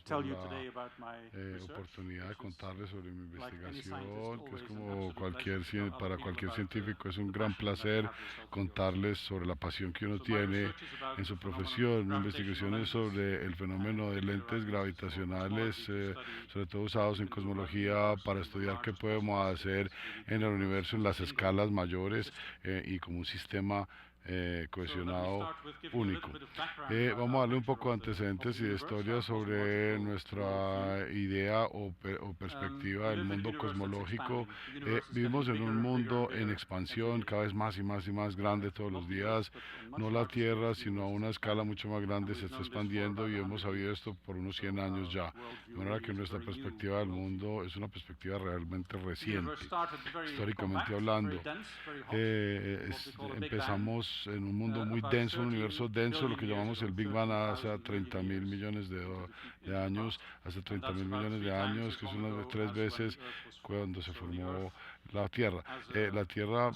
por la oportunidad de contarles sobre mi investigación, que es como para cualquier científico es un gran placer contarles sobre la pasión que uno tiene en su profesión. Mi investigación es sobre el fenómeno de lentes gravitacionales, sobre todo usados en cosmología para estudiar qué podemos hacer en el universo en las escalas mayores y como un sistema cohesionado único. Vamos a darle un poco de antecedentes y de historia sobre nuestra idea o perspectiva del mundo cosmológico. Vivimos en un mundo en expansión, cada vez más y más y más grande todos los días. No la Tierra, sino a una escala mucho más grande se está expandiendo y hemos sabido esto por unos 100 años ya. De manera que nuestra perspectiva del mundo es una perspectiva realmente reciente, históricamente hablando. Empezamos en un mundo muy denso, un universo denso, lo que llamamos el Big Bang hace 30.000 millones de años, hace 30.000 millones de años, que es una de 3 veces cuando se formó la Tierra. La Tierra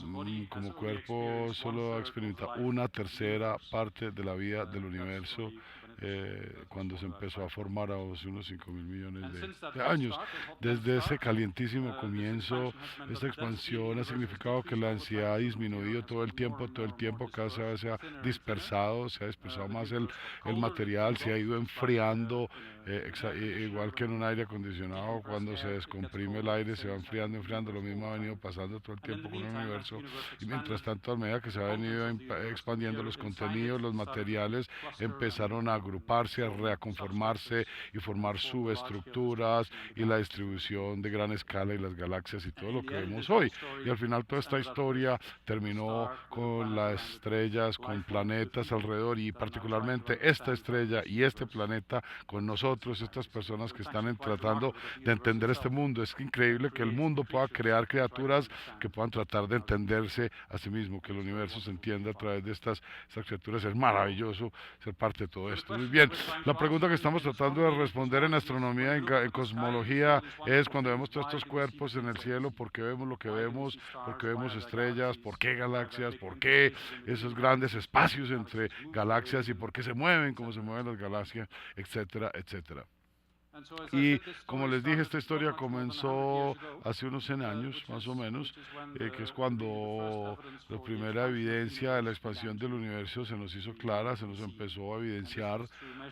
como cuerpo solo ha experimentado una tercera parte de la vida del universo cuando se empezó a formar hace unos 5.000 millones de años. Desde ese calientísimo comienzo, esta expansión ha significado que la ansiedad ha disminuido todo el tiempo, cada vez se ha dispersado más el material, se ha ido enfriando, igual que en un aire acondicionado, cuando se descomprime el aire se va enfriando, enfriando, lo mismo ha venido pasando todo el tiempo con el universo, y mientras tanto, a medida que se ha venido expandiendo los contenidos, los materiales empezaron a agruparse, a reconformarse y formar subestructuras y la distribución de gran escala y las galaxias y todo lo que vemos hoy. Y al final toda esta historia terminó con las estrellas, con planetas alrededor y particularmente esta estrella y este planeta con nosotros, estas personas que están tratando de entender este mundo. Es increíble que el mundo pueda crear criaturas que puedan tratar de entenderse a sí mismo, que el universo se entienda a través de estas criaturas. Es maravilloso ser parte de todo esto. Muy bien, la pregunta que estamos tratando de responder en astronomía, en cosmología, es cuando vemos todos estos cuerpos en el cielo, ¿por qué vemos lo que vemos? ¿Por qué vemos estrellas? ¿Por qué galaxias? ¿Por qué esos grandes espacios entre galaxias? ¿Y por qué se mueven como se mueven las galaxias? Etcétera, etcétera. Y como les dije, esta historia comenzó hace unos 100 años, más o menos, que es cuando la primera evidencia de la expansión del universo se nos hizo clara, se nos empezó a evidenciar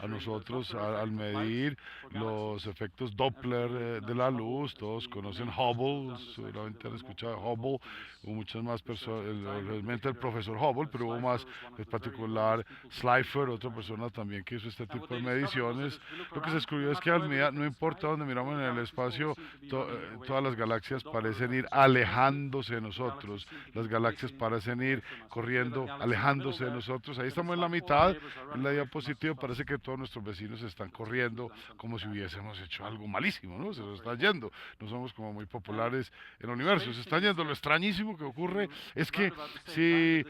a nosotros al medir los efectos Doppler de la luz. Todos conocen Hubble, seguramente han escuchado de Hubble, hubo muchas más personas, realmente el profesor Hubble, pero hubo más, en particular Slipher, otra persona también que hizo este tipo de mediciones. Lo que se descubrió es que no importa dónde miramos en el espacio, todas las galaxias parecen ir alejándose de nosotros, las galaxias parecen ir corriendo, alejándose de nosotros. Ahí estamos en la mitad, en la diapositiva parece que todos nuestros vecinos están corriendo como si hubiésemos hecho algo malísimo, ¿no? Se nos están yendo, no somos como muy populares en el universo, se están yendo. Lo extrañísimo que ocurre es que si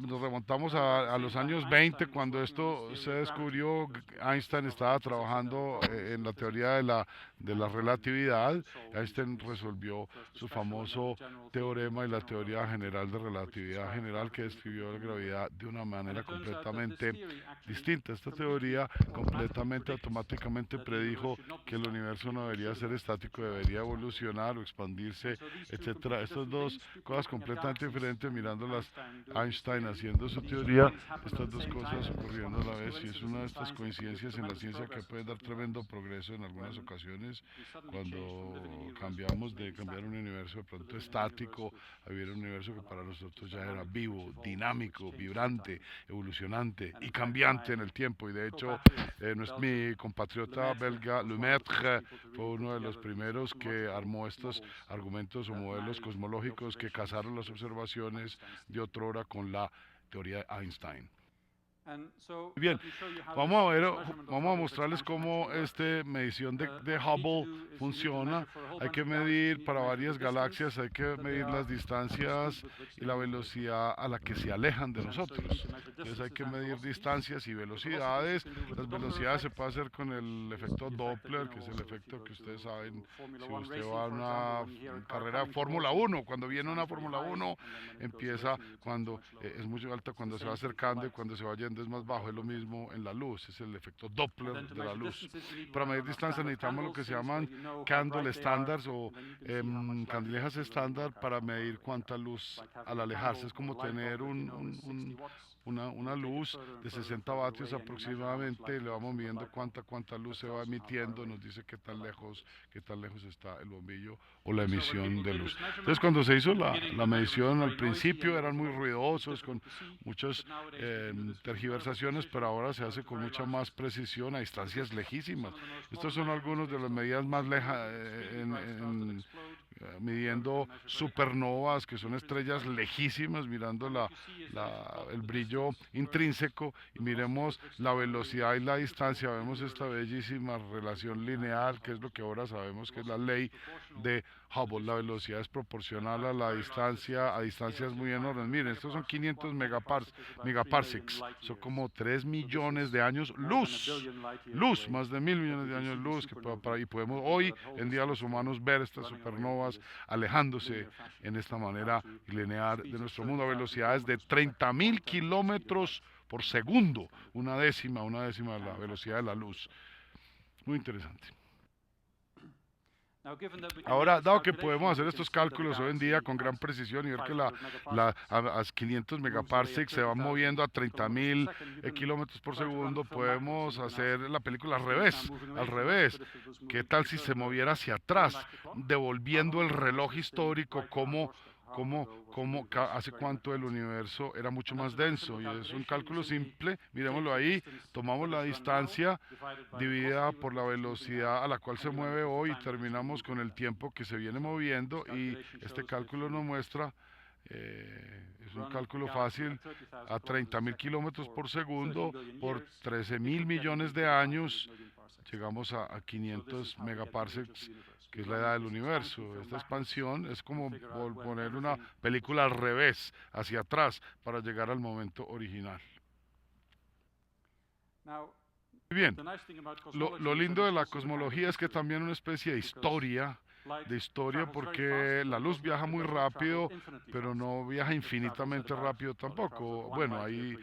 nos remontamos a los años 20, cuando esto se descubrió, Einstein estaba trabajando en la teoría de la relatividad. Einstein resolvió su famoso teorema y la teoría general de relatividad general, que describió la gravedad de una manera completamente distinta. Esta teoría completamente automáticamente predijo que el universo no debería ser estático, debería evolucionar o expandirse, etcétera. Estas dos cosas completamente diferentes, mirándolas Einstein haciendo su teoría, estas dos cosas ocurriendo a la vez, y es una de estas coincidencias en la ciencia que pueden dar dar tremendo progreso en algunas ocasiones cuando cambiamos de cambiar un universo de pronto estático a vivir un universo que para nosotros ya era vivo, dinámico, vibrante, evolucionante y cambiante en el tiempo. Y de hecho, mi compatriota belga Lemaitre fue uno de los primeros que armó estos argumentos o modelos cosmológicos que casaron las observaciones de otrora con la teoría de Einstein. Bien, vamos a mostrarles cómo esta medición de Hubble funciona. Hay que medir para varias galaxias, hay que medir las distancias y la velocidad a la que se alejan de nosotros. Entonces hay que medir distancias y velocidades. Las velocidades se puede hacer con el efecto Doppler, que es el efecto que ustedes saben si usted va a una carrera de Fórmula 1. Cuando viene una Fórmula 1, empieza cuando es muy alta, cuando se va acercando y cuando se va yendo es más bajo. Es lo mismo en la luz, es el efecto Doppler de la luz. Para medir distancia necesitamos lo que se llaman candle standards o candilejas estándar para medir cuánta luz al alejarse. Es como tener una luz de 60 vatios aproximadamente, le vamos midiendo cuánta luz se va emitiendo, nos dice qué tan lejos está el bombillo o la emisión de luz. Entonces cuando se hizo la medición al principio eran muy ruidosos, con muchas tergiversaciones, pero ahora se hace con mucha más precisión a distancias lejísimas. Estos son algunos de las medidas más midiendo supernovas, que son estrellas lejísimas, mirando el brillo intrínseco, y miremos la velocidad y la distancia, vemos esta bellísima relación lineal, que es lo que ahora sabemos que es la ley de Hubble. La velocidad es proporcional a la distancia, a distancias muy enormes. Miren, estos son 500 megaparsecs, son como 3 millones de años luz, más de 1.000 millones de años luz, y podemos hoy en día los humanos ver estas supernovas alejándose en esta manera lineal de nuestro mundo a velocidades de 30.000 kilómetros por segundo, una décima de la velocidad de la luz. Muy interesante. Ahora, dado que podemos hacer estos cálculos hoy en día con gran precisión y ver que a 500 megaparsecs se va moviendo a 30.000 kilómetros por segundo, podemos hacer la película al revés. ¿Qué tal si se moviera hacia atrás, devolviendo el reloj histórico hace cuánto el universo era mucho más denso? Y es un cálculo simple, miremoslo ahí, tomamos la distancia dividida por la velocidad a la cual se mueve hoy y terminamos con el tiempo que se viene moviendo, y este cálculo nos muestra, es un cálculo fácil, a 30.000 kilómetros por segundo por 13.000 millones de años, llegamos a 500 megaparsecs, que es la edad del universo. Esta expansión es como poner una película al revés, hacia atrás, para llegar al momento original. Bien, lo lindo de la cosmología es que también una especie de historia, porque la luz viaja muy rápido, pero no viaja infinitamente rápido tampoco. Bueno, hay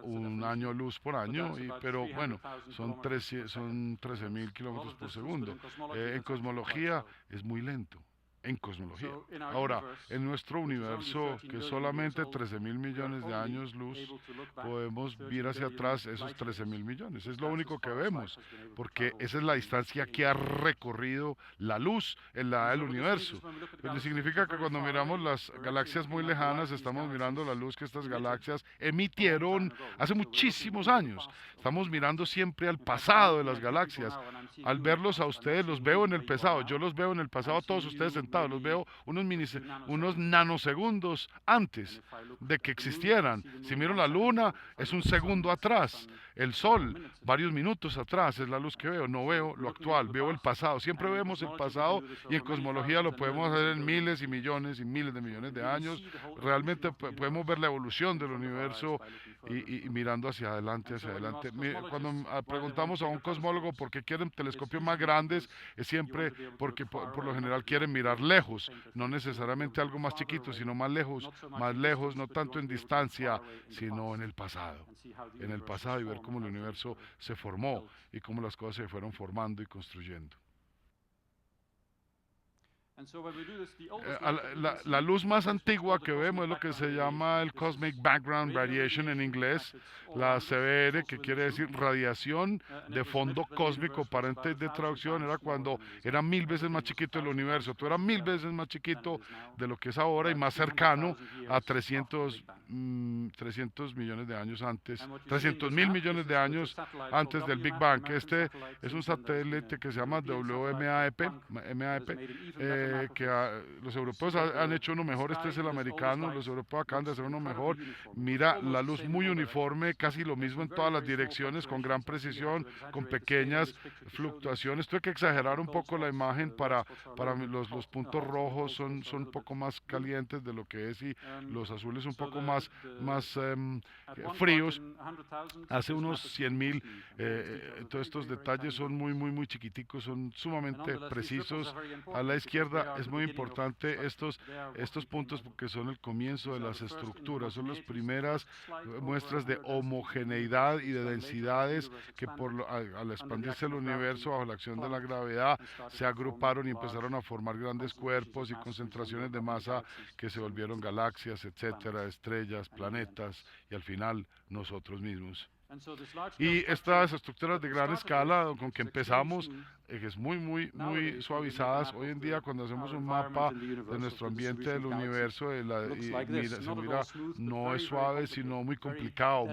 un año luz por año, pero bueno, son 13.000 kilómetros por segundo. En cosmología es muy lento. En cosmología. Ahora, en nuestro universo, que es solamente 13.000 millones de años luz, podemos ver hacia atrás esos 13.000 millones. Es lo único que vemos, porque esa es la distancia que ha recorrido la luz en la edad del universo. Pues significa que cuando miramos las galaxias muy lejanas, estamos mirando la luz que estas galaxias emitieron hace muchísimos años. Estamos mirando siempre al pasado de las galaxias. Al verlos a ustedes, los veo en el pasado. Yo los veo en el pasado a todos ustedes sentados. Los veo unos nanosegundos antes de que existieran. Si miro la luna, es un segundo atrás. El sol, varios minutos atrás, es la luz que veo. No veo lo actual, veo el pasado. Siempre vemos el pasado, y en cosmología lo podemos hacer en miles y millones y miles de millones de años. Realmente podemos ver la evolución del universo y mirando hacia adelante, hacia adelante. Cuando preguntamos a un cosmólogo por qué quieren telescopios más grandes, es siempre porque por lo general quieren mirar lejos, no necesariamente algo más chiquito, sino más lejos, no tanto en distancia, sino en el pasado, y ver cómo el universo se formó y cómo las cosas se fueron formando y construyendo. La luz más antigua que vemos es lo que se llama el Cosmic Background Radiation en inglés, la CBR, que quiere decir radiación de fondo cósmico. Paréntesis de traducción, era cuando era 1000 veces más chiquito el universo. Tú eras 1000 veces más chiquito de lo que es ahora y más cercano a 300 millones de años antes, 300.000 millones de años antes del Big Bang. Este es un satélite que se llama WMAP, que los europeos han hecho uno mejor. Este es el americano. Los europeos acaban de hacer uno mejor. Mira la luz muy uniforme, casi lo mismo en todas las direcciones, con gran precisión, con pequeñas fluctuaciones. Tuve que exagerar un poco la imagen para los puntos rojos son un poco más calientes de lo que es, y los azules un poco más fríos. Hace unos 100.000, todos estos detalles son muy chiquiticos, son sumamente precisos. A la izquierda es muy importante estos puntos porque son el comienzo de las estructuras, son las primeras muestras de homogeneidad y de densidades que al expandirse el universo bajo la acción de la gravedad se agruparon y empezaron a formar grandes cuerpos y concentraciones de masa que se volvieron galaxias, etcétera, estrellas, planetas y al final nosotros mismos. Y estas estructuras de gran escala con que empezamos, que es muy suavizadas, hoy en día cuando hacemos un mapa de nuestro ambiente del universo, se mira, no es suave, sino muy complicado,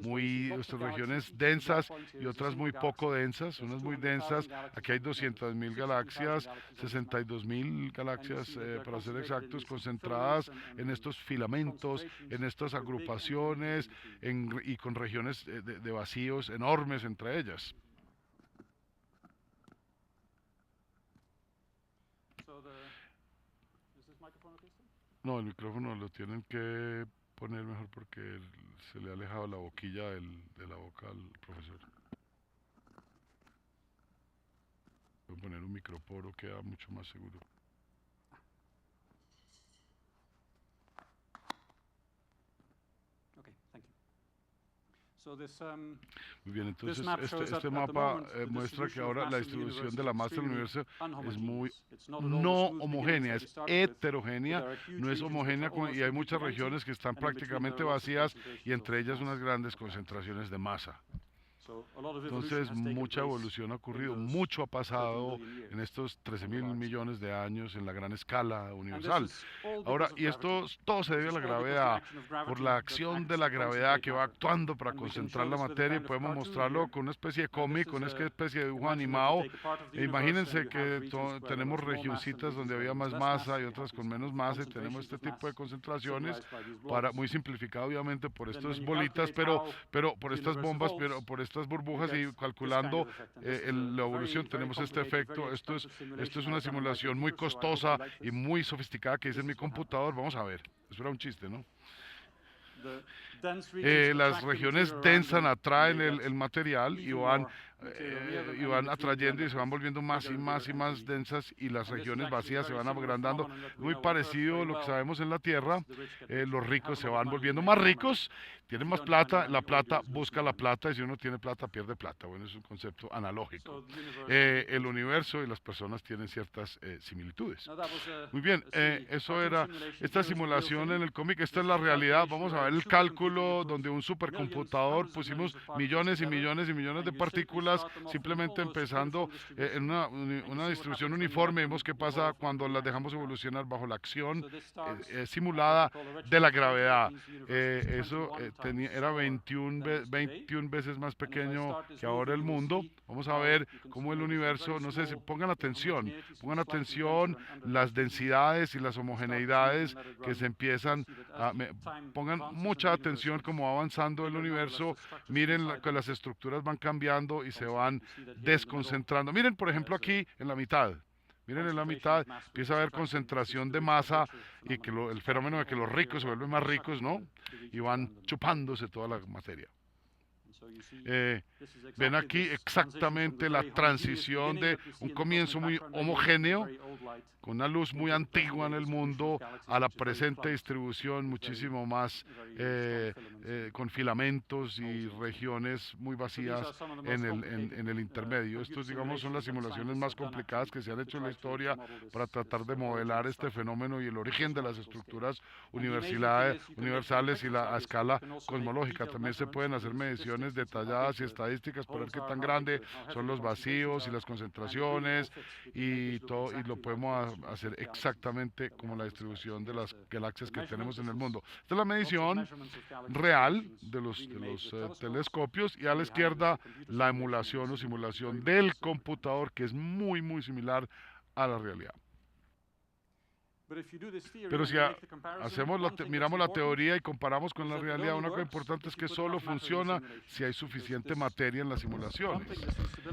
nuestras regiones densas y otras muy poco densas, unas muy densas. Aquí hay 200.000 galaxias, 62.000 galaxias para ser exactos, concentradas en estos filamentos, en estas agrupaciones y con regiones de vacíos enormes entre ellas. No, el micrófono lo tienen que poner mejor porque se le ha alejado la boquilla de la boca al profesor. Voy a poner un microporo, queda mucho más seguro. Muy bien, entonces este mapa muestra que ahora la distribución de la masa del universo es muy no homogénea, es heterogénea, no es homogénea, y hay muchas regiones que están prácticamente vacías y entre ellas unas grandes concentraciones de masa. Entonces mucha evolución ha ocurrido, mucho ha pasado en estos 13.000 millones de años en la gran escala universal. Ahora, y esto todo se debe a la gravedad, por la acción de la gravedad que va actuando para concentrar la materia, y podemos mostrarlo con una especie de cómic, con una especie de dibujo animado. Imagínense que tenemos regioncitas donde había más masa y otras con menos masa, y tenemos este tipo de concentraciones, muy simplificado obviamente por estas bolitas, pero por estas bombas, pero por estas burbujas, y calculando la evolución tenemos este efecto. Esto es una simulación muy costosa y muy sofisticada que hice en mi computador. Vamos a ver, eso era un chiste, ¿no? Las regiones densas atraen el material y van atrayendo y se van volviendo más y más densas, y las regiones vacías se van agrandando. Muy parecido a lo que sabemos en la Tierra. Los ricos se van volviendo más ricos, tienen más plata, la plata busca la plata, y si uno tiene plata pierde plata. Bueno, es un concepto analógico. El universo y las personas tienen ciertas similitudes. Muy bien, eso era esta simulación en el cómic. Esta es la realidad. Vamos a ver el cálculo donde un supercomputador pusimos millones y millones y millones de partículas, simplemente empezando en una distribución uniforme. Vemos qué pasa cuando las dejamos evolucionar bajo la acción simulada de la gravedad. Eso era 21 veces más pequeño que ahora el mundo. Vamos a ver cómo el universo, no sé si pongan atención las densidades y las homogeneidades que se empiezan pongan mucha atención cómo va avanzando el universo. Miren que las estructuras van cambiando y se van desconcentrando. Miren, por ejemplo, aquí en la mitad. Miren, en la mitad empieza a haber concentración de masa, y que el fenómeno de que los ricos se vuelven más ricos, ¿no? Y van chupándose toda la materia. Eh, Ven aquí exactamente la transición de un comienzo muy homogéneo, con una luz muy antigua en el mundo, a la presente distribución muchísimo más con filamentos y regiones muy vacías en el intermedio. Estos, digamos, son las simulaciones más complicadas que se han hecho en la historia para tratar de modelar este fenómeno y el origen de las estructuras universales y a escala cosmológica. También se pueden hacer mediciones detalladas y estadísticas para ver qué tan grande son los vacíos y las concentraciones y todo, y lo podemos hacer exactamente como la distribución de las galaxias que tenemos en el mundo. Esta es la medición real de los telescopios, y a la izquierda la emulación o simulación del computador, que es muy muy similar a la realidad. Pero si miramos la teoría y comparamos con la realidad, una cosa importante es que solo funciona si hay suficiente materia en las simulaciones.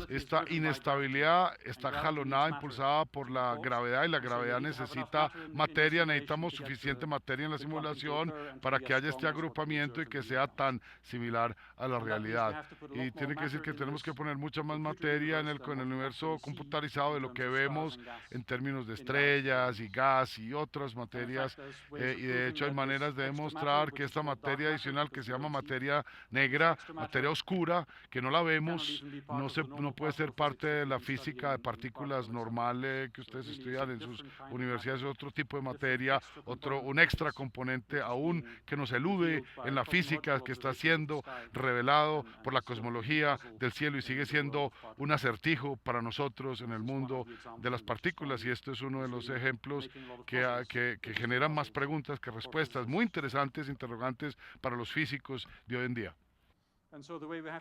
Esta inestabilidad está jalonada, impulsada por la gravedad, y la gravedad necesita materia. Necesitamos suficiente materia en la simulación para que haya este agrupamiento y que sea tan similar a la realidad. Y tiene que decir que tenemos que poner mucha más materia en el universo computarizado de lo que vemos en términos de estrellas y gas y otras materias, y de hecho hay maneras de demostrar que esta materia adicional, que se llama materia negra, materia oscura, que no la vemos, no puede ser parte de la física de partículas normal que ustedes estudian en sus universidades. Es otro tipo de materia, un extra componente aún que nos elude en la física, que está siendo revelado por la cosmología del cielo y sigue siendo un acertijo para nosotros en el mundo de las partículas. Y esto es uno de los ejemplos que generan más preguntas que respuestas, muy interesantes, interrogantes para los físicos de hoy en día.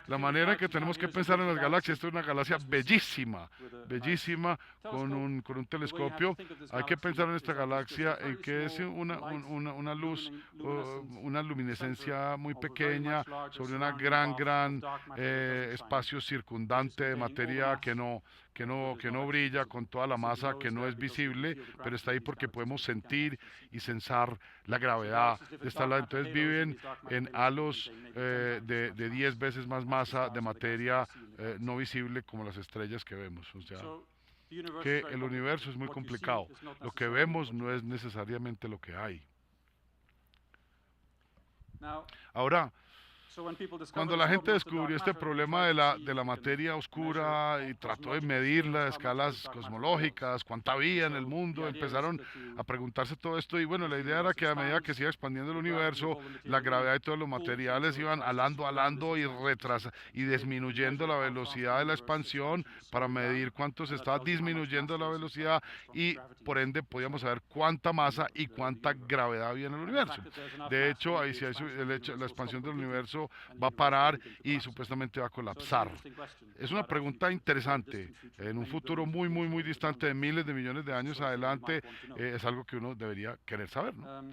La manera que tenemos que pensar en las galaxias, esta es una galaxia bellísima, bellísima, con un telescopio. Hay que pensar en esta galaxia en que es una luz, una luminescencia muy pequeña sobre una gran espacio circundante de materia que no brilla, con toda la masa que no es visible, pero está ahí porque podemos sentir y sensar la gravedad de esta lado. Entonces viven en halos de 10 veces más masa de materia no visible, como las estrellas que vemos. O sea, que el universo es muy complicado. Lo que vemos no es necesariamente lo que hay. Ahora, cuando la gente descubrió este problema de la materia oscura y trató de medirla a escalas cosmológicas, cuánta había en el mundo, empezaron a preguntarse todo esto. Y bueno, la idea era que a medida que se iba expandiendo el universo, la gravedad y todos los materiales iban alando y disminuyendo la velocidad de la expansión para medir cuánto se estaba disminuyendo la velocidad, y por ende podíamos saber cuánta masa y cuánta gravedad había en el universo. De hecho, ahí sí hay la expansión del universo va a parar y supuestamente va a colapsar. Es una pregunta interesante. En un futuro muy distante, de miles de millones de años adelante, es algo que uno debería querer saber, ¿no?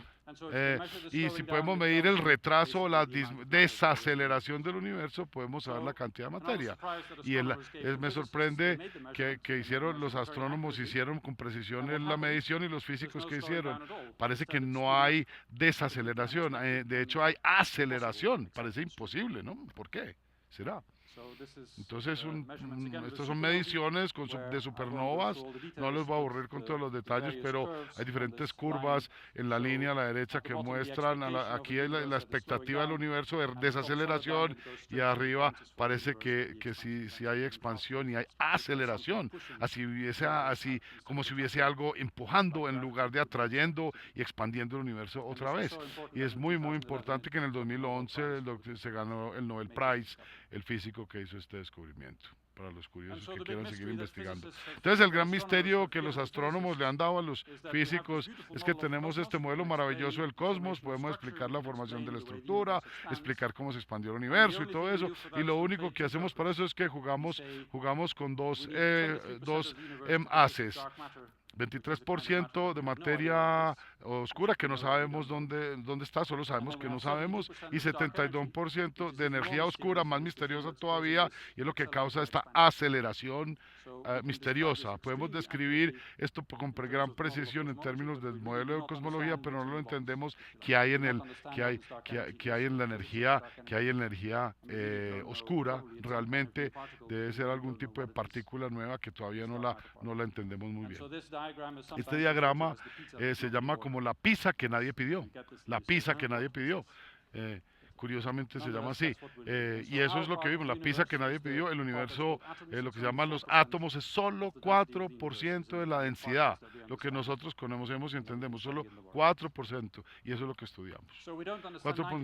Y si podemos medir el retraso o la desaceleración del universo, podemos saber la cantidad de materia. Y me sorprende que los astrónomos hicieron con precisión la medición, y los físicos que hicieron. Parece que no hay desaceleración, de hecho hay aceleración. Parece imposible, ¿no? ¿Por qué será? Entonces, estas son mediciones de supernovas. No les voy a aburrir con todos los detalles, pero hay diferentes curvas en la línea a la derecha que muestran, aquí hay la expectativa del universo de desaceleración, y arriba parece que sí hay expansión y hay aceleración, así como si hubiese algo empujando en lugar de atrayendo y expandiendo el universo otra vez. Y es muy importante que en el 2011 se ganó el Nobel Prize el físico que hizo este descubrimiento, para los curiosos que quieran seguir investigando. Entonces, el gran misterio que los astrónomos le han dado a los físicos es que tenemos este modelo maravilloso del cosmos, podemos explicar la formación de la estructura, explicar cómo se expandió el universo y todo eso, y lo único que hacemos para eso es que jugamos con dos haces. 23% de materia oscura que no sabemos dónde está, solo sabemos que no sabemos, y 72% de energía oscura, más misteriosa todavía, y es lo que causa esta aceleración misteriosa. Podemos describir esto con gran precisión en términos del modelo de cosmología, pero no lo entendemos que hay en que hay en la energía, oscura. Realmente debe ser algún tipo de partícula nueva que todavía no la entendemos muy bien. Este diagrama se llama como la pizza que nadie pidió, la pizza que nadie pidió. Eh, Curiosamente se llama así. Y eso es lo que vimos, la pizza que nadie pidió. El universo, lo que se llaman los átomos, es solo 4% de la densidad. Lo que nosotros conocemos y entendemos, solo 4%. Y eso es lo que estudiamos.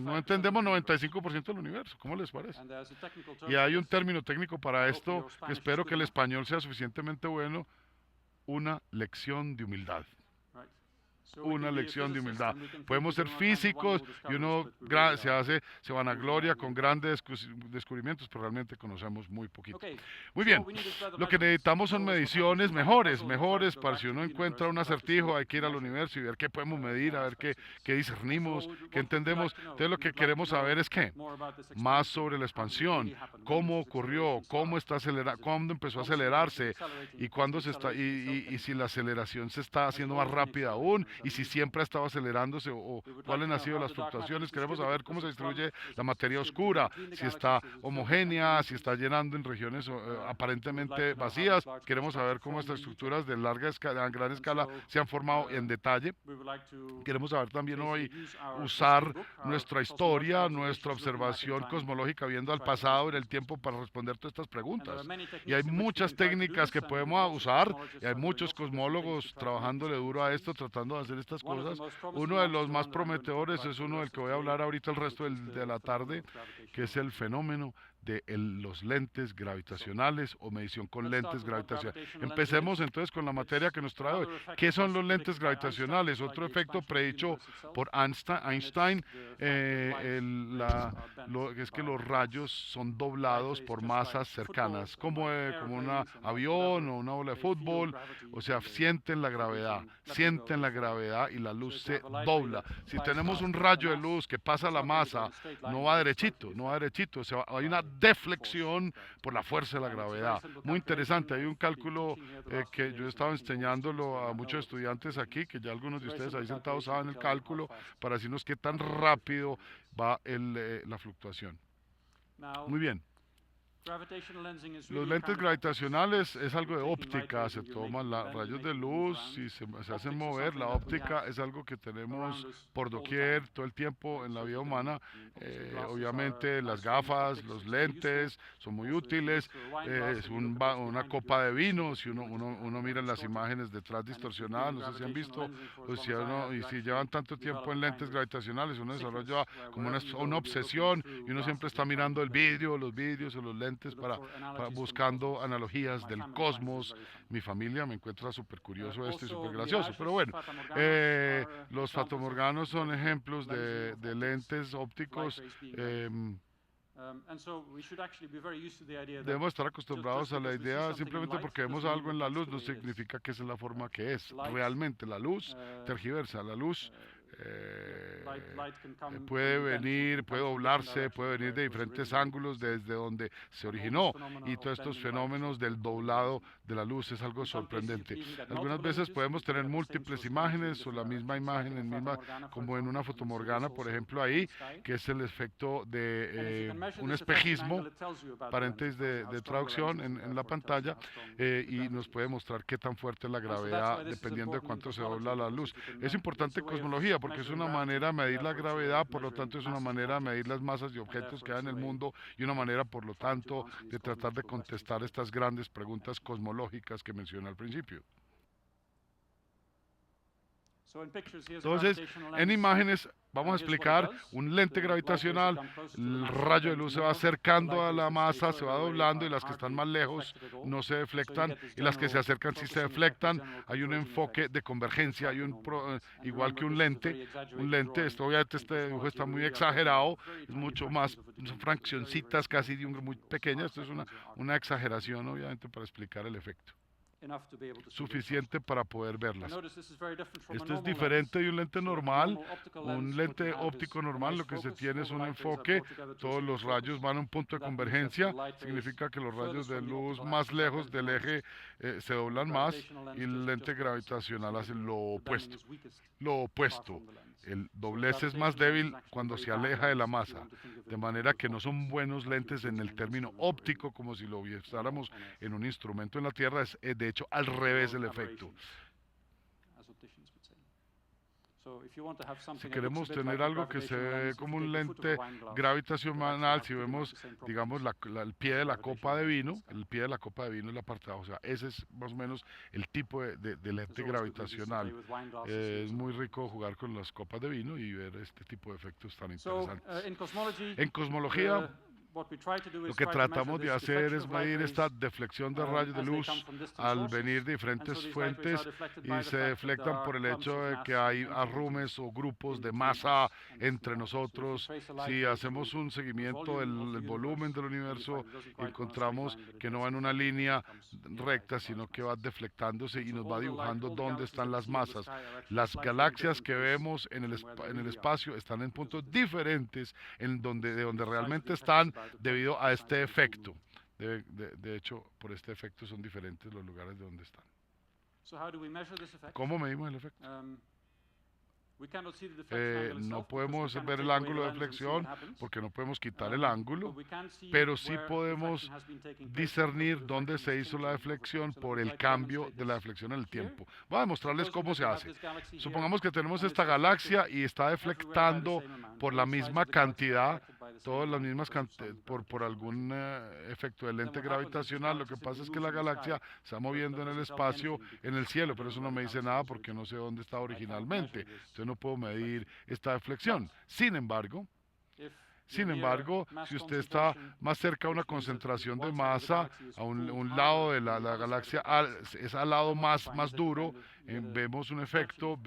No entendemos 95% del universo. ¿Cómo les parece? Y hay un término técnico para esto que espero que el español sea suficientemente bueno: una lección de humildad. Una lección de humildad. Podemos ser físicos y uno se vanagloria con grandes descubrimientos, pero realmente conocemos muy poquito. Muy bien, lo que necesitamos son mediciones mejores para si uno encuentra un acertijo, hay que ir al universo y ver qué podemos medir, a ver qué discernimos, qué entendemos. Entonces lo que queremos saber es qué, más sobre la expansión, cómo ocurrió, cuándo empezó a acelerarse y cuándo y si la aceleración se está haciendo más rápida aún, y si siempre ha estado acelerándose o cuáles han sido las fluctuaciones. Queremos saber cómo se distribuye la materia oscura, si está homogénea, si está llenando en regiones aparentemente vacías. Queremos saber cómo estas estructuras de gran escala se han formado en detalle. Queremos saber también hoy usar nuestra historia, nuestra observación cosmológica viendo al pasado en el tiempo para responder todas estas preguntas. Y hay muchas técnicas que podemos usar, y hay muchos cosmólogos trabajándole duro a esto, tratando de hacer estas cosas. Uno de los más prometedores es uno del que voy a hablar ahorita el resto de la tarde, que es el fenómeno de los lentes gravitacionales o medición con lentes gravitacionales. Empecemos entonces con la materia que nos trae hoy. ¿Qué son los lentes gravitacionales? Otro efecto predicho por Einstein, es que los rayos son doblados por masas cercanas, como un avión o una bola de fútbol. O sea, sienten la gravedad y la luz se dobla. Si tenemos un rayo de luz que pasa la masa, no va derechito, o sea, hay una deflexión por la fuerza de la gravedad. Muy interesante, hay un cálculo que yo he estado enseñándolo a muchos estudiantes aquí, que ya algunos de ustedes ahí sentados saben el cálculo, para decirnos qué tan rápido va la fluctuación. Muy bien. Los lentes gravitacionales es algo de óptica, se toman rayos de luz y se hacen mover. La óptica es algo que tenemos por doquier todo el tiempo en la vida humana. Obviamente las gafas, los lentes son muy útiles. Es una copa de vino, si uno mira las imágenes detrás distorsionadas, no sé si han visto, pues y si llevan tanto tiempo en lentes gravitacionales, uno desarrolla como una obsesión y uno siempre está mirando los vídeos o los lentes buscando analogías del cosmos. Mi familia me encuentra súper curioso esto y súper gracioso, pero bueno, los fatamorganos son ejemplos de lentes ópticos. Debemos estar acostumbrados a la idea, simplemente porque vemos algo en la luz no significa que esa es la forma que es. Realmente la luz tergiversa, la luz puede doblarse, puede venir de diferentes ángulos desde donde se originó, y todos estos fenómenos del doblado de la luz es algo sorprendente. Algunas veces podemos tener múltiples imágenes o la misma imagen, como en una fotomorgana, por ejemplo, ahí, que es el efecto de un espejismo, paréntesis de traducción en la pantalla, y nos puede mostrar qué tan fuerte es la gravedad dependiendo de cuánto se dobla la luz. Es importante cosmología porque es una manera de medir la gravedad, por lo tanto es una manera de medir las masas de objetos que hay en el mundo, y una manera, por lo tanto, de tratar de contestar estas grandes preguntas cosmológicas que mencioné al principio. Entonces, en imágenes vamos a explicar un lente gravitacional. El rayo de luz se va acercando a la masa, se va doblando, y las que están más lejos no se deflectan, y las que se acercan sí se deflectan. Hay un enfoque de convergencia, igual que un lente. Obviamente este dibujo está muy exagerado, es mucho más, son fraccioncitas casi muy pequeñas. Esto es una exageración, obviamente, para explicar el efecto. suficiente para poder verlas. Esto es diferente de un lente normal. Un lente óptico normal, lo que se tiene es un enfoque, todos los rayos van a un punto de convergencia, significa que los rayos de luz más lejos del eje se doblan más, y el lente gravitacional hace lo opuesto. Lo opuesto. El doblez es más débil cuando se aleja de la masa, de manera que no son buenos lentes en el término óptico, como si lo viéramos en un instrumento en la Tierra. Es de hecho al revés el efecto. Si queremos tener algo que se ve como un lente gravitacional, si vemos, digamos, el pie de la copa de vino, el pie de la copa de vino es la parte de abajo, o sea, ese es más o menos el tipo de lente gravitacional. Es muy rico jugar con las copas de vino y ver este tipo de efectos tan interesantes. En cosmología, lo que tratamos de hacer es medir esta deflexión de rayos de luz al venir de diferentes fuentes y se deflectan por el hecho de que hay arrumes o grupos de masa entre nosotros. Si hacemos un seguimiento del volumen del universo, encontramos que no va en una línea recta, sino que va deflectándose y nos va dibujando dónde están las masas. Las galaxias que vemos en el espacio están en puntos diferentes de donde realmente están, debido a este efecto. De hecho, por este efecto son diferentes los lugares de donde están. ¿Cómo medimos el efecto? No podemos ver el ángulo de deflexión porque no podemos quitar el ángulo, pero sí podemos discernir dónde se hizo la deflexión por el cambio de la deflexión en el tiempo. Voy a demostrarles cómo se hace. Supongamos que tenemos esta galaxia y está deflectando por la misma cantidad, todas las mismas por algún efecto del lente gravitacional. Lo que pasa es que la galaxia se está moviendo en el espacio, en el cielo, pero eso no me dice nada porque no sé dónde estaba originalmente. Entonces no puedo medir esta deflexión. Sin embargo, si usted está más cerca de una concentración de masa, a un lado de la galaxia, es al lado más duro, vemos un efecto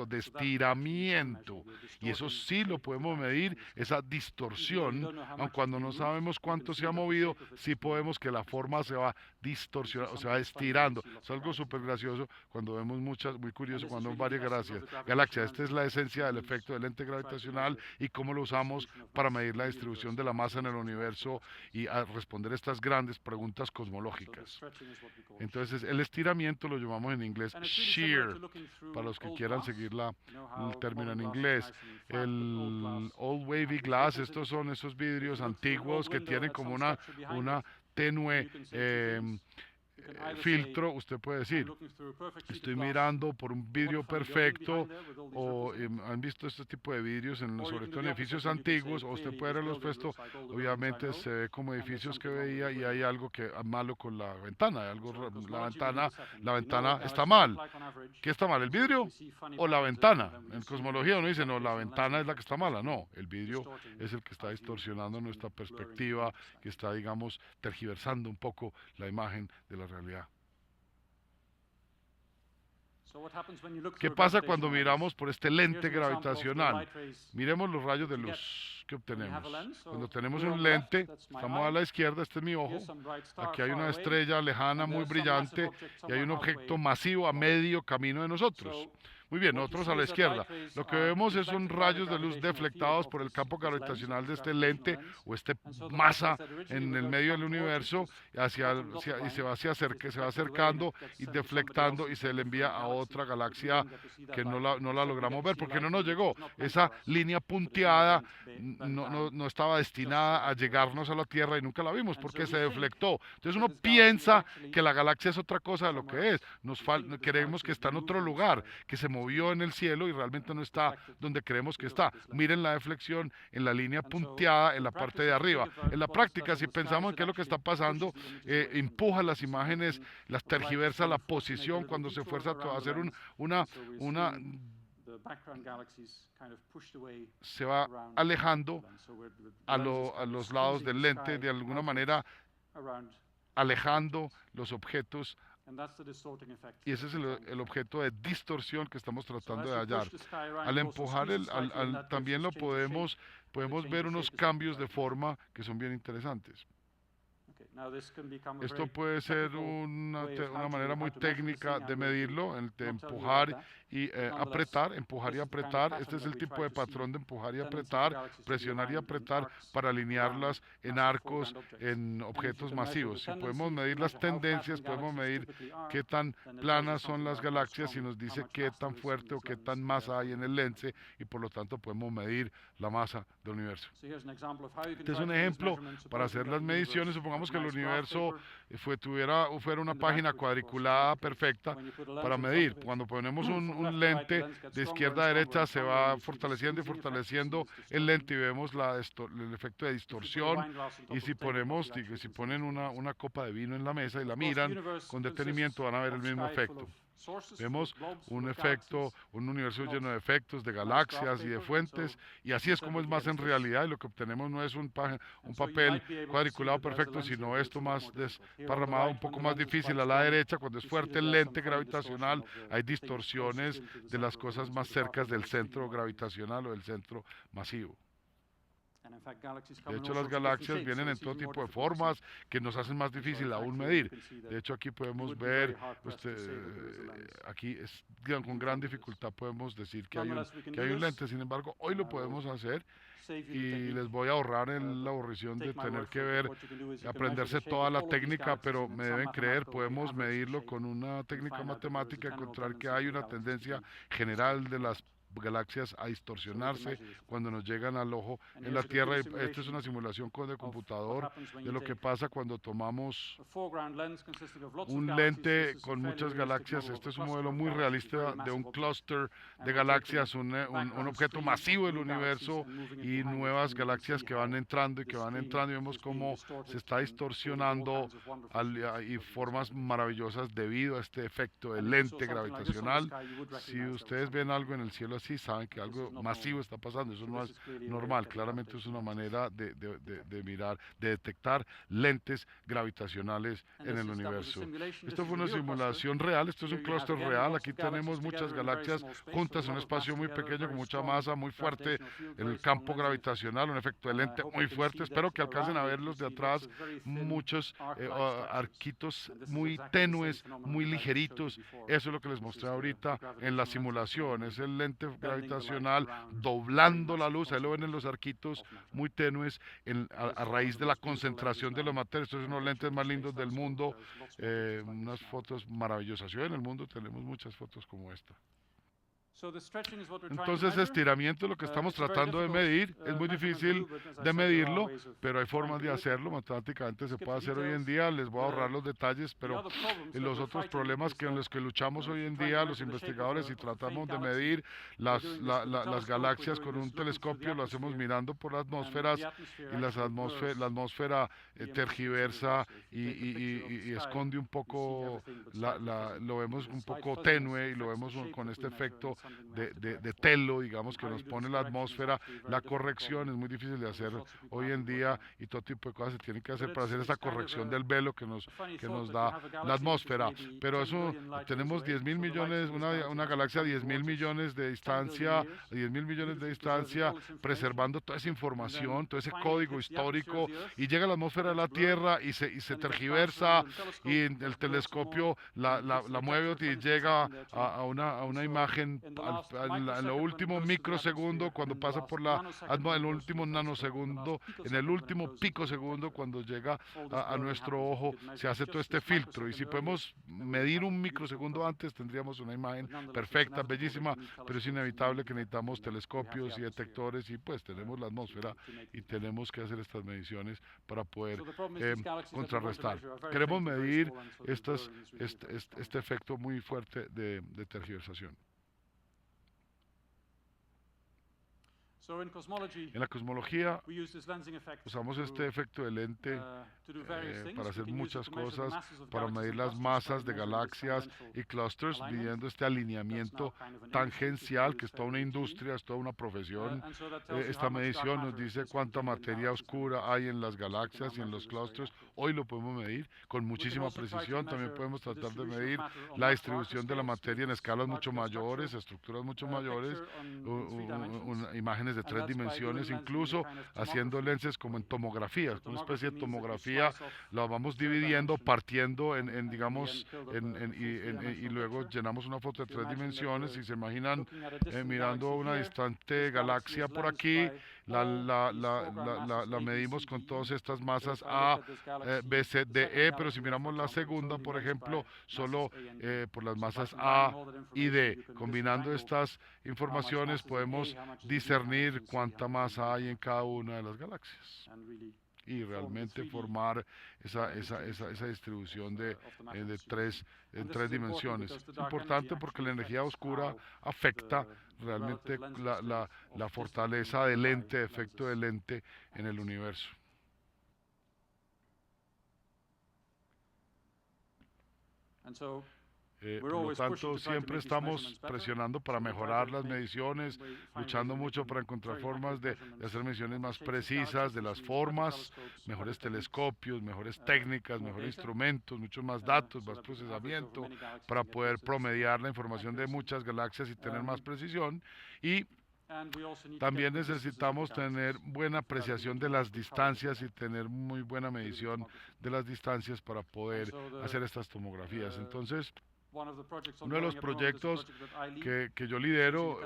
de estiramiento, y eso sí lo podemos medir, esa distorsión. Aun cuando no sabemos cuánto se ha movido, sí podemos que la forma se va distorsionando, o se va estirando. Es algo súper gracioso cuando vemos muy curioso cuando vemos varias galaxias. Esta es la esencia del efecto del lente gravitacional y cómo lo usamos para medir la distribución de la masa en el universo y a responder estas grandes preguntas cosmológicas. Entonces, el estiramiento lo llamamos en inglés shear, para los que quieran seguir el término en inglés. El Old Wavy Glass, estos son esos vidrios antiguos que tienen como una tenue filtro. Usted puede decir, estoy mirando por un vidrio perfecto, o han visto este tipo de vidrios sobre todo en edificios antiguos, o usted puede haberlos puesto, obviamente se ve como edificios que veía y hay algo malo con la ventana, la ventana está mal. ¿Qué está mal, el vidrio o la ventana? En cosmología uno dice, no, la ventana es la que está mala. No, el vidrio es el que está distorsionando nuestra perspectiva, que está, digamos, tergiversando un poco la imagen de la realidad. ¿Qué pasa cuando miramos por este lente gravitacional? Miremos los rayos de luz que obtenemos. Cuando tenemos un lente, estamos a la izquierda, este es mi ojo, aquí hay una estrella lejana muy brillante y hay un objeto masivo a medio camino de nosotros. Muy bien, nosotros a la izquierda. Lo que vemos son rayos de luz deflectados por el campo gravitacional de este lente o esta masa en el medio del universo, y se va acercando y deflectando y se le envía a otra galaxia que no la logramos ver porque no nos llegó. Esa línea punteada no estaba destinada a llegarnos a la Tierra y nunca la vimos porque se deflectó. Entonces uno piensa que la galaxia es otra cosa de lo que es. Creemos que está en otro lugar, que se movió en el cielo y realmente no está donde creemos que está. Miren la deflexión en la línea punteada en la parte de arriba. En la práctica, si pensamos en qué es lo que está pasando, empuja las imágenes, las tergiversa la posición cuando se fuerza a hacer se va alejando a los lados del lente, de alguna manera alejando los objetos. Y ese es el objeto de distorsión que estamos tratando de hallar. Al empujar también podemos ver unos cambios de forma que son bien interesantes. Esto puede ser una manera muy técnica de medirlo, de empujar y apretar, empujar y apretar. Este es el tipo de patrón de empujar y apretar, presionar y apretar para alinearlas en arcos, en objetos masivos. Si podemos medir las tendencias, podemos medir qué tan planas son las galaxias y nos dice qué tan fuerte o qué tan masa hay en el lente y por lo tanto podemos medir la masa del universo. Este es un ejemplo para hacer las mediciones. Supongamos que el universo fuera una página cuadriculada perfecta para medir. Cuando ponemos un lente de izquierda a derecha se va fortaleciendo y fortaleciendo el lente y vemos el efecto de distorsión. Y si ponen una copa de vino en la mesa y la miran con detenimiento van a ver el mismo efecto. Vemos un universo lleno de efectos, de galaxias y de fuentes, y así es como es más en realidad, y lo que obtenemos no es un papel cuadriculado perfecto, sino esto más desparramado, un poco más difícil a la derecha. Cuando es fuerte el lente gravitacional, hay distorsiones de las cosas más cercas del centro gravitacional o del centro masivo. De hecho, las galaxias vienen en todo tipo de formas que nos hacen más difícil aún medir. De hecho, aquí podemos ver, con gran dificultad podemos decir que hay un lente. Sin embargo, hoy lo podemos hacer y les voy a ahorrar la aburrición de tener que aprenderse toda la técnica, pero me deben creer, podemos medirlo con una técnica matemática, encontrar que hay una tendencia general de las galaxias a distorsionarse cuando nos llegan al ojo en la Tierra. Esta es una simulación de computador de lo que pasa cuando tomamos un lente con muchas galaxias. Este es un modelo muy realista de un clúster de galaxias, un objeto masivo del universo y nuevas galaxias que van entrando y vemos cómo se está distorsionando y formas maravillosas debido a este efecto del lente gravitacional. Si ustedes ven algo en el cielo así, saben que algo masivo está pasando. Eso no es normal. Claramente es una manera de mirar, de detectar lentes gravitacionales en el universo. Esto fue una simulación real. Esto es un clúster real. Aquí tenemos muchas galaxias juntas en un espacio muy pequeño con mucha masa, muy fuerte, el campo gravitacional, un efecto de lente muy fuerte. Espero que alcancen a verlos de atrás, muchos arquitos muy tenues, muy ligeritos. Eso es lo que les mostré ahorita en la simulación. Es el lente gravitacional doblando la luz. Ahí lo ven en los arquitos muy tenues a raíz de la concentración de los materiales. Estos son los lentes más lindos del mundo. Unas fotos maravillosas. Hoy en el mundo tenemos muchas fotos como esta. Entonces, estiramiento es lo que estamos tratando de medir. Es muy difícil de medirlo, pero hay formas de hacerlo. Matemáticamente se puede hacer hoy en día. Les voy a ahorrar los detalles, pero los otros problemas con los que luchamos hoy en día los investigadores, si tratamos de medir las galaxias con un telescopio, lo hacemos mirando por las atmósferas y la atmósfera tergiversa y esconde un poco, lo vemos un poco tenue y lo vemos con este efecto de telo, digamos, que nos pone la atmósfera. La corrección es muy difícil de hacer hoy en día y todo tipo de cosas se tienen que hacer para hacer esa corrección del velo que nos da la atmósfera. Pero eso, tenemos 10.000 millones, una galaxia a 10.000 millones de distancia, preservando toda esa información, todo ese código histórico, y llega a la atmósfera de la Tierra y se tergiversa, y el telescopio la mueve y llega a una imagen en lo último microsegundo, cuando pasa por en el último nanosegundo, en el último picosegundo, cuando llega a nuestro ojo, se hace todo este filtro. Y si podemos medir un microsegundo antes, tendríamos una imagen perfecta, bellísima, pero es inevitable que necesitamos telescopios y detectores, y pues tenemos la atmósfera y tenemos que hacer estas mediciones para poder contrarrestar. Queremos medir este efecto muy fuerte de tergiversación. En la cosmología usamos este efecto de lente para hacer muchas cosas, para medir las masas de galaxias y clústeres, midiendo este alineamiento tangencial, que es toda una industria, es toda una profesión. Esta medición nos dice cuánta materia oscura hay en las galaxias y en los clústeres, Hoy lo podemos medir con muchísima precisión. También podemos tratar de medir la distribución de la materia en escalas mucho mayores, estructuras mucho mayores, imágenes de 3 dimensiones, incluso haciendo lenses como en tomografías, una especie de tomografía, la vamos dividiendo, partiendo digamos, y luego llenamos una foto de 3 dimensiones y se imaginan mirando una distante galaxia por aquí, la medimos con todas estas masas A, B, C, D, E, pero si miramos la segunda, por ejemplo, solo por las masas A y D. Combinando estas informaciones podemos discernir cuánta masa hay en cada una de las galaxias y realmente formar esa distribución en 3 dimensiones. Es importante porque la energía oscura afecta realmente la fortaleza del lente, efecto del lente en el universo. Por lo tanto, siempre estamos presionando para mejorar las mediciones, luchando mucho para encontrar formas de hacer mediciones más precisas de las formas, mejores telescopios, mejores técnicas, mejores instrumentos, muchos más datos, más procesamiento, para poder promediar la información de muchas galaxias y tener más precisión. Y también necesitamos tener buena apreciación de las distancias y tener muy buena medición de las distancias para poder hacer estas tomografías. Entonces, uno de los proyectos que yo lidero,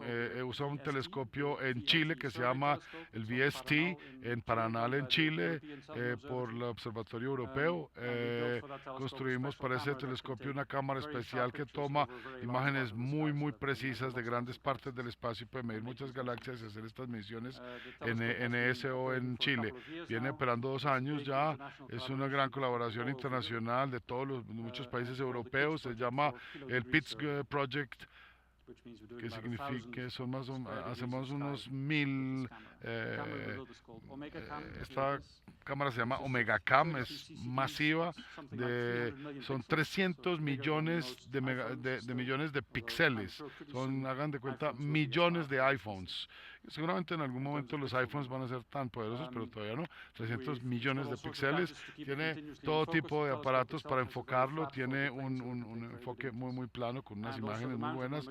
he usado un telescopio en Chile que se llama el VST, en Paranal, en Chile, por el Observatorio Europeo. Construimos para ese telescopio una cámara especial que toma imágenes muy precisas de grandes partes del espacio y puede medir muchas galaxias y hacer estas misiones en ESO en Chile. Viene operando 2 años ya, es una gran colaboración internacional de muchos países europeos. Se llama el Pittsburgh Project, que significa que hacemos unos 1000. Esta cámara se llama Omega Cam, es masiva, son 300 millones millones de píxeles, hagan de cuenta, millones de iPhones. Seguramente en algún momento los iPhones van a ser tan poderosos, pero todavía no. 300 millones de píxeles, tiene todo tipo de aparatos para enfocarlo, tiene un enfoque muy plano con unas imágenes muy buenas.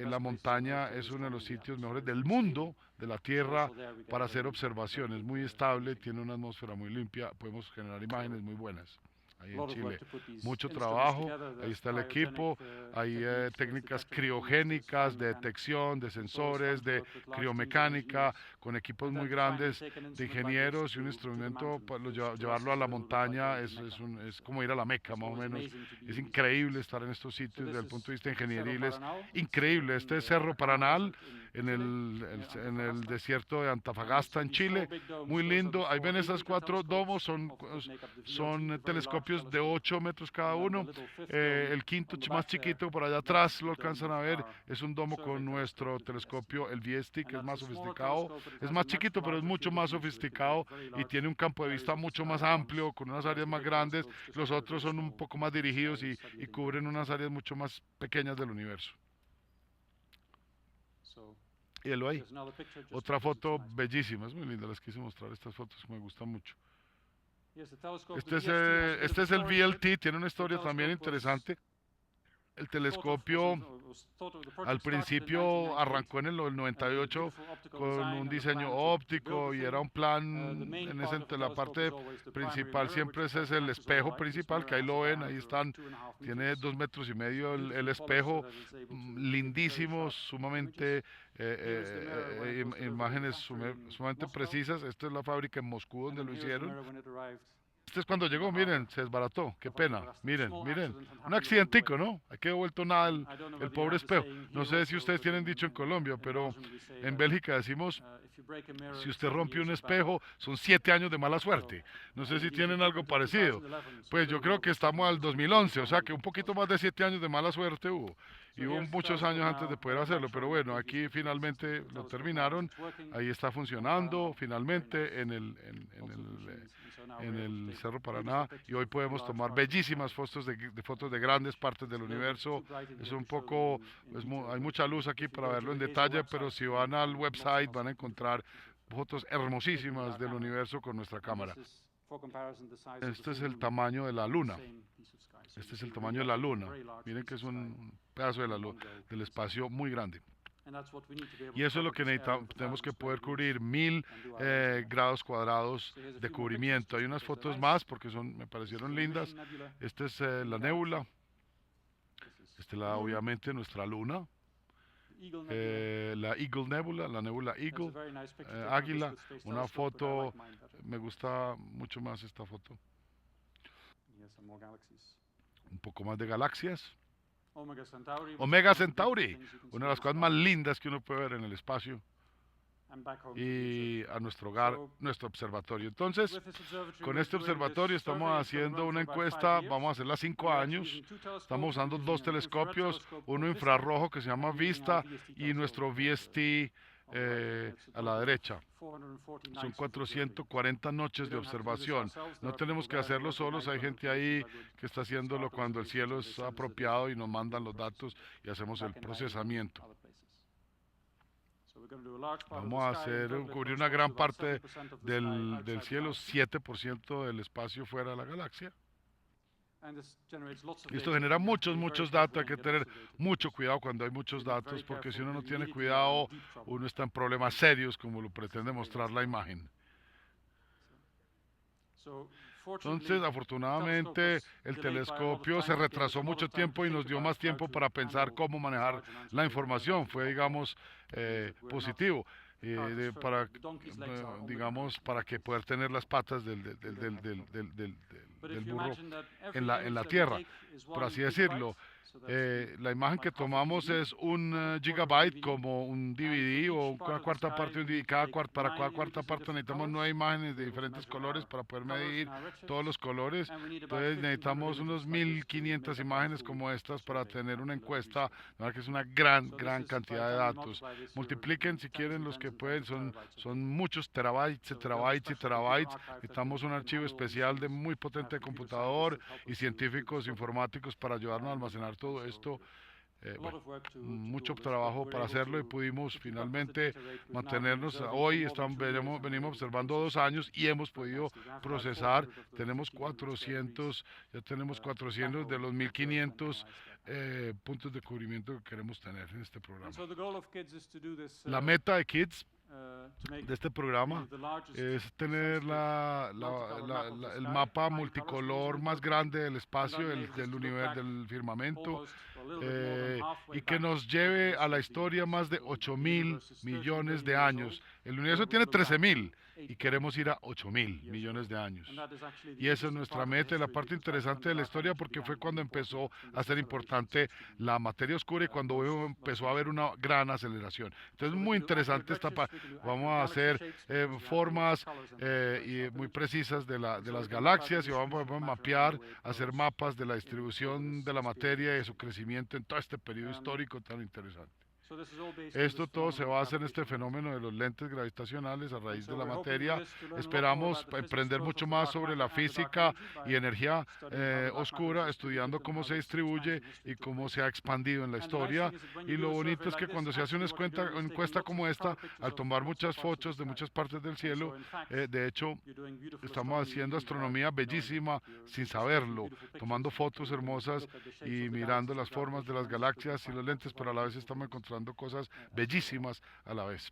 La montaña es uno de los sitios mejores del mundo, de la Tierra, para hacer observaciones, muy estable, tiene una atmósfera muy limpia, podemos generar imágenes muy buenas. Ahí en Chile. Mucho trabajo, ahí está el equipo, hay técnicas criogénicas de detección, de sensores, de criomecánica, con equipos muy grandes de ingenieros y un instrumento para llevarlo a la montaña es como ir a la Meca más o menos. Es increíble estar en estos sitios desde el punto de vista ingenieril, es increíble. Este es Cerro Paranal en el desierto de Antofagasta en Chile, muy lindo. Ahí ven esas 4 domos, son telescopios de 8 metros cada uno. El quinto más chiquito por allá atrás, lo alcanzan a ver, es un domo con nuestro telescopio, el VST, que es más sofisticado. Es más chiquito, pero es mucho más sofisticado y tiene un campo de vista mucho más amplio, con unas áreas más grandes. Los otros son un poco más dirigidos y cubren unas áreas mucho más pequeñas del universo. Y lo hay. Otra foto bellísima, es muy linda, les quise mostrar estas fotos que me gustan mucho. Este es el VLT, tiene una historia también interesante. El telescopio al principio arrancó en el 98 con un diseño óptico y era un plan, la parte principal siempre ese es el espejo principal, que ahí lo ven, ahí están, tiene 2,5 metros el espejo, lindísimo, sumamente imágenes sumamente precisas. Esta es la fábrica en Moscú donde lo hicieron. Este es cuando llegó, miren, se desbarató, qué pena, miren, un accidentico, ¿no? Aquí ha vuelto nada el pobre espejo. No sé si ustedes tienen dicho en Colombia, pero en Bélgica decimos, si usted rompe un espejo, son 7 años de mala suerte. No sé si tienen algo parecido. Pues yo creo que estamos al 2011, o sea que un poquito más de 7 años de mala suerte hubo. Y hubo muchos años antes de poder hacerlo, pero bueno, aquí finalmente lo terminaron, ahí está funcionando finalmente en el Cerro Paraná, y hoy podemos tomar bellísimas fotos de grandes partes del universo. Es un poco, hay mucha luz aquí para verlo en detalle, pero si van al website van a encontrar fotos hermosísimas del universo con nuestra cámara. Este es el tamaño de la luna. Este es el tamaño de la luna. Miren que es un pedazo de del espacio muy grande. Y eso es lo que necesitamos. Tenemos que poder cubrir 1000 grados cuadrados de cubrimiento. Hay unas fotos más porque me parecieron lindas. Esta es la nébula. Esta es obviamente nuestra luna. La Eagle Nebula, la nebula Eagle, águila. Una foto, me gusta mucho más esta foto. Un poco más de galaxias. Omega Centauri, una de las cosas más lindas que uno puede ver en el espacio. Y a nuestro hogar, nuestro observatorio. Entonces, con este observatorio estamos haciendo una encuesta, vamos a hacerla 5 años. Estamos usando 2 telescopios, uno infrarrojo que se llama VISTA y nuestro VST a la derecha. Son 440 noches de observación. No tenemos que hacerlo solos, hay gente ahí que está haciéndolo cuando el cielo es apropiado y nos mandan los datos y hacemos el procesamiento. Vamos a cubrir una gran parte del cielo, 7% del espacio fuera de la galaxia. Y esto genera muchos datos, hay que tener mucho cuidado cuando hay muchos datos, porque si uno no tiene cuidado, uno está en problemas serios, como lo pretende mostrar la imagen. Entonces, afortunadamente, el telescopio se retrasó mucho tiempo y nos dio más tiempo para pensar cómo manejar la información. Fue, digamos, positivo. Digamos, para que poder tener las patas del burro en la tierra, por así decirlo. La imagen que tomamos es un gigabyte, como un DVD o una cuarta parte de un DVD. Para cada cuarta parte necesitamos 9 imágenes de diferentes colores para poder medir todos los colores. Entonces necesitamos unos 1500 imágenes como estas para tener una encuesta, ¿verdad? Que es una gran cantidad de datos. Multipliquen si quieren los que pueden, son muchos terabytes y terabytes. Necesitamos un archivo especial de muy potente computador y científicos informáticos para ayudarnos a almacenar todo esto. Mucho trabajo para hacerlo y pudimos finalmente mantenernos. Hoy venimos observando 2 años y hemos podido procesar. Tenemos 400 de los 1500 puntos de cubrimiento que queremos tener en este programa. La meta de Kids de este programa es tener el mapa multicolor más grande del espacio, del universo, del firmamento, y que nos lleve a la historia más de 8.000 millones de años. El universo tiene 13.000 y queremos ir a 8.000 millones de años. Y esa es nuestra meta y la parte interesante de la historia, porque fue cuando empezó a ser importante la materia oscura y cuando empezó a haber una gran aceleración. Entonces, muy interesante vamos a hacer formas muy precisas de las galaxias y vamos a mapear, hacer mapas de la distribución de la materia y de su crecimiento en todo este periodo histórico tan interesante. Esto todo se basa en este fenómeno de los lentes gravitacionales a raíz de la materia. Esperamos aprender mucho más sobre la física y energía oscura, estudiando cómo se distribuye y cómo se ha expandido en la historia. Y lo bonito es que cuando se hace una encuesta como esta, al tomar muchas fotos de muchas partes del cielo, de hecho, estamos haciendo astronomía bellísima sin saberlo, tomando fotos hermosas y mirando las formas de las galaxias y los lentes, pero a la vez estamos encontrando cosas bellísimas a la vez.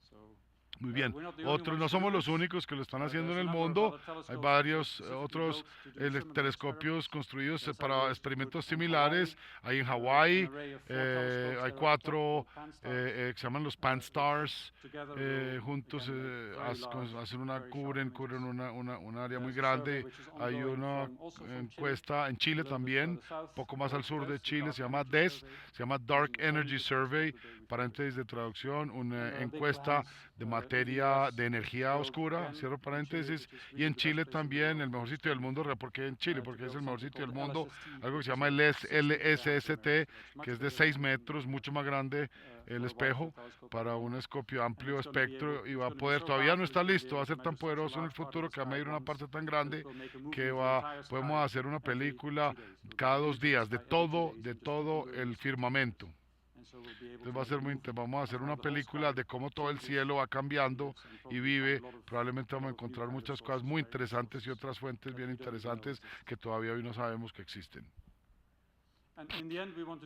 Muy bien, no somos los únicos que lo están haciendo en el mundo. Hay varios otros telescopios construidos para experimentos similares. Hay en Hawái, hay 4 que se llaman los Pan-STARRS, juntos cubren un área muy grande. Hay una encuesta en Chile también, un poco más al sur de Chile, se llama DES, se llama Dark Energy Survey, paréntesis de traducción, una encuesta de materia, de energía oscura, cierro paréntesis, y en Chile también, el mejor sitio del mundo. ¿Por qué en Chile? Porque es el mejor sitio del mundo, algo que se llama el LSST, que es de 6 metros, mucho más grande el espejo, para un escopio amplio espectro, y va a poder, todavía no está listo, va a ser tan poderoso en el futuro que va a medir una parte tan grande que podemos hacer una película cada 2 días de todo el firmamento. Entonces vamos a hacer una película de cómo todo el cielo va cambiando y vive. Probablemente vamos a encontrar muchas cosas muy interesantes y otras fuentes bien interesantes que todavía hoy no sabemos que existen.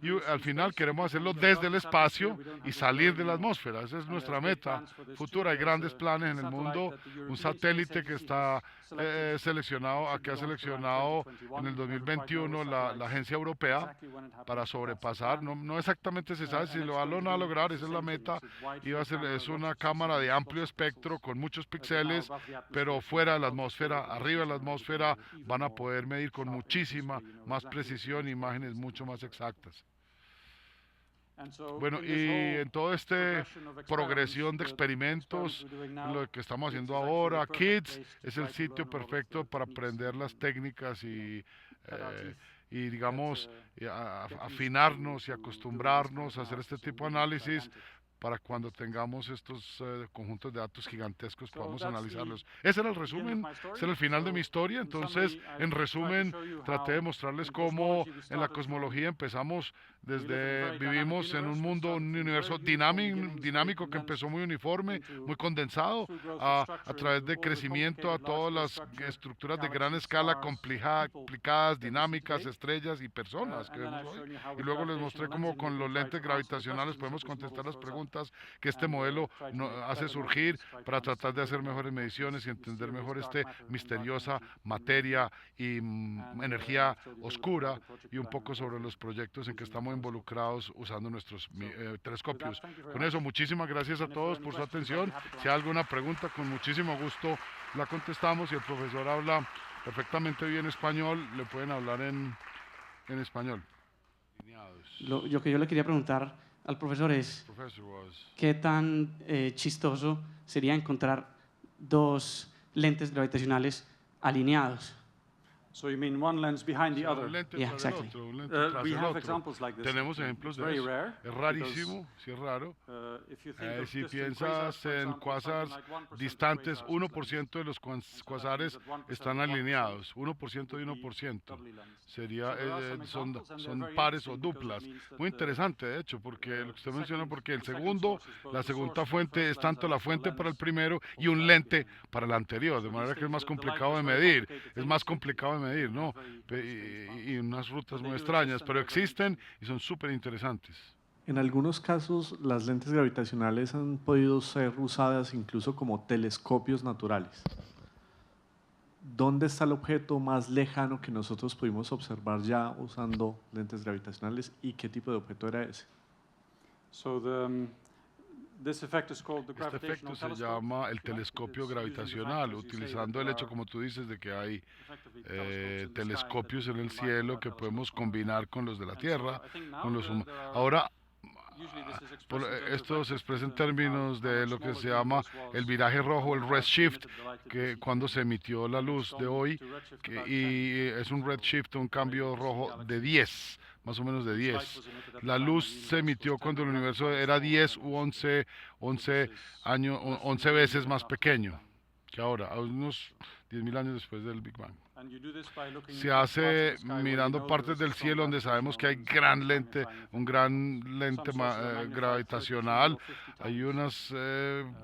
Y al final queremos hacerlo desde el espacio y salir de la atmósfera. Esa es nuestra meta futura. Hay grandes planes en el mundo. Un satélite que está seleccionado, que ha seleccionado en el 2021 la agencia europea para sobrepasar. No exactamente se sabe si lo va a lograr, esa es la meta. Es una cámara de amplio espectro con muchos píxeles, pero fuera de la atmósfera, arriba de la atmósfera, van a poder medir con muchísima más precisión imágenes mucho más exactas. Bueno, y en toda esta progresión de experimentos, lo que estamos haciendo ahora, Kids es el sitio perfecto para aprender las técnicas y digamos, afinarnos y acostumbrarnos a hacer este tipo de análisis para cuando tengamos estos conjuntos de datos gigantescos podamos analizarlos. Ese era el resumen, ese era el final de mi historia. Entonces, en resumen, traté de mostrarles cómo en la cosmología vivimos en un mundo, un universo dinámico que empezó muy uniforme, muy condensado, a través de crecimiento a todas las estructuras de gran escala complicadas, dinámicas, estrellas y personas que vemos hoy. Y luego les mostré cómo con los lentes gravitacionales podemos contestar las preguntas que este modelo hace surgir para tratar de hacer mejores mediciones y entender mejor misteriosa materia y energía oscura y un poco sobre los proyectos en que estamos involucrados usando nuestros telescopios. Con eso, muchísimas gracias a todos por su atención. Si hay alguna pregunta, con muchísimo gusto la contestamos. Si el profesor habla perfectamente bien español, le pueden hablar en español. Yo le quería preguntar al profesor es, ¿qué tan chistoso sería encontrar dos lentes gravitacionales alineados? So you mean one lens behind the other? Yeah, exactly. We have examples like this. Tenemos ejemplos de Very eso. rare. Es rarísimo, sí es raro. Si piensas en quasars distantes, 1% de los quasares están alineados, 1% y 1%. Son pares o duplas. Muy interesante, de hecho, porque lo que usted menciona, porque la segunda fuente es tanto la fuente para el primero y un lente para el anterior, de manera que es más complicado de medir. Es más complicado de medir, ¿no? Y unas rutas muy extrañas, pero existen y son súper interesantes. En algunos casos, las lentes gravitacionales han podido ser usadas incluso como telescopios naturales. ¿Dónde está el objeto más lejano que nosotros pudimos observar ya usando lentes gravitacionales y qué tipo de objeto era ese? Este efecto se llama el telescopio gravitacional, utilizando el hecho, como tú dices, de que hay telescopios en el cielo que podemos combinar con los de la Tierra, con los humanos. Ahora, esto se expresa en términos de lo que se llama el viraje rojo, el redshift, que cuando se emitió la luz de hoy, y es un redshift, un cambio rojo de 10, más o menos de 10. La luz se emitió cuando el universo era 10 u 11 veces más pequeño que ahora, a unos 10.000 años después del Big Bang. Se hace mirando partes del cielo donde sabemos que hay un gran lente gravitacional. Hay unas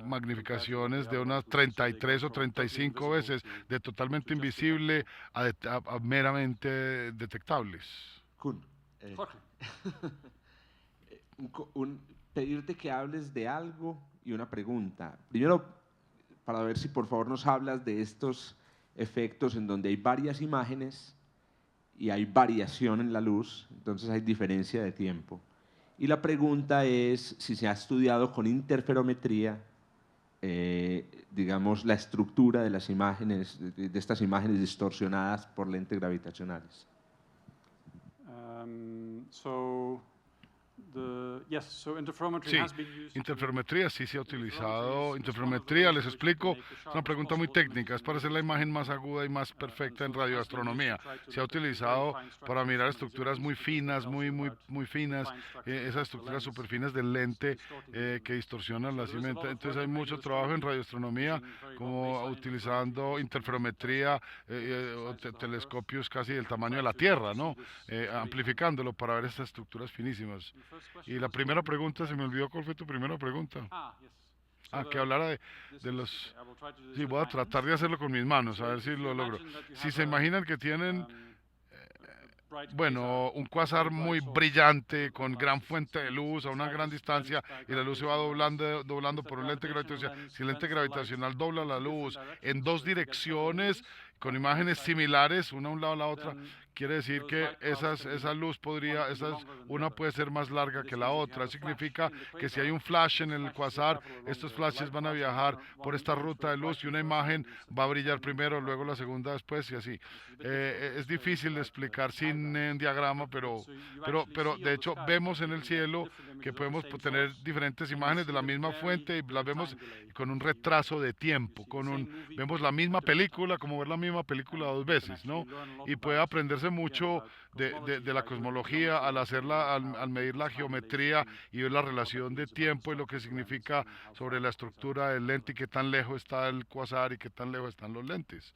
magnificaciones de unas 33 o 35 veces, de totalmente invisible a meramente detectables. Kun, pedirte que hables de algo y una pregunta. Primero, para ver si por favor nos hablas de estos efectos en donde hay varias imágenes y hay variación en la luz, entonces hay diferencia de tiempo. Y la pregunta es si se ha estudiado con interferometría, digamos, la estructura de las imágenes, de estas imágenes distorsionadas por lentes gravitacionales. Sí, interferometría sí se ha utilizado. Interferometría, les explico, es una pregunta muy técnica, es para hacer la imagen más aguda y más perfecta en radioastronomía. Se ha utilizado para mirar estructuras muy finas, muy finas, esas estructuras súper finas del lente que distorsionan la cimenta. Entonces hay mucho trabajo en radioastronomía, como utilizando interferometría, telescopios casi del tamaño de la Tierra, ¿no? Amplificándolo para ver estas estructuras finísimas. Y la La primera pregunta, se me olvidó cuál fue tu primera pregunta. Que hablara de los... Sí, voy a tratar de hacerlo con mis manos, a ver si lo logro. Si se imaginan que tienen, bueno, un cuásar muy brillante, con gran fuente de luz a una gran distancia, y la luz se va doblando por un lente gravitacional. Si el lente gravitacional dobla la luz en dos direcciones, con imágenes similares, una a un lado a la otra, quiere decir que esa luz podría, una puede ser más larga que la otra. Significa que si hay un flash en el cuásar, estos flashes van a viajar por esta ruta de luz y una imagen va a brillar primero, luego la segunda después y así. Es difícil de explicar sin diagrama, pero de hecho vemos en el cielo que podemos tener diferentes imágenes de la misma fuente y las vemos con un retraso de tiempo, vemos la misma película, como ver la misma película dos veces, ¿no? Y puede aprenderse mucho de la cosmología al medir la geometría y ver la relación de tiempo y lo que significa sobre la estructura del lente y qué tan lejos está el cuásar y qué tan lejos están los lentes.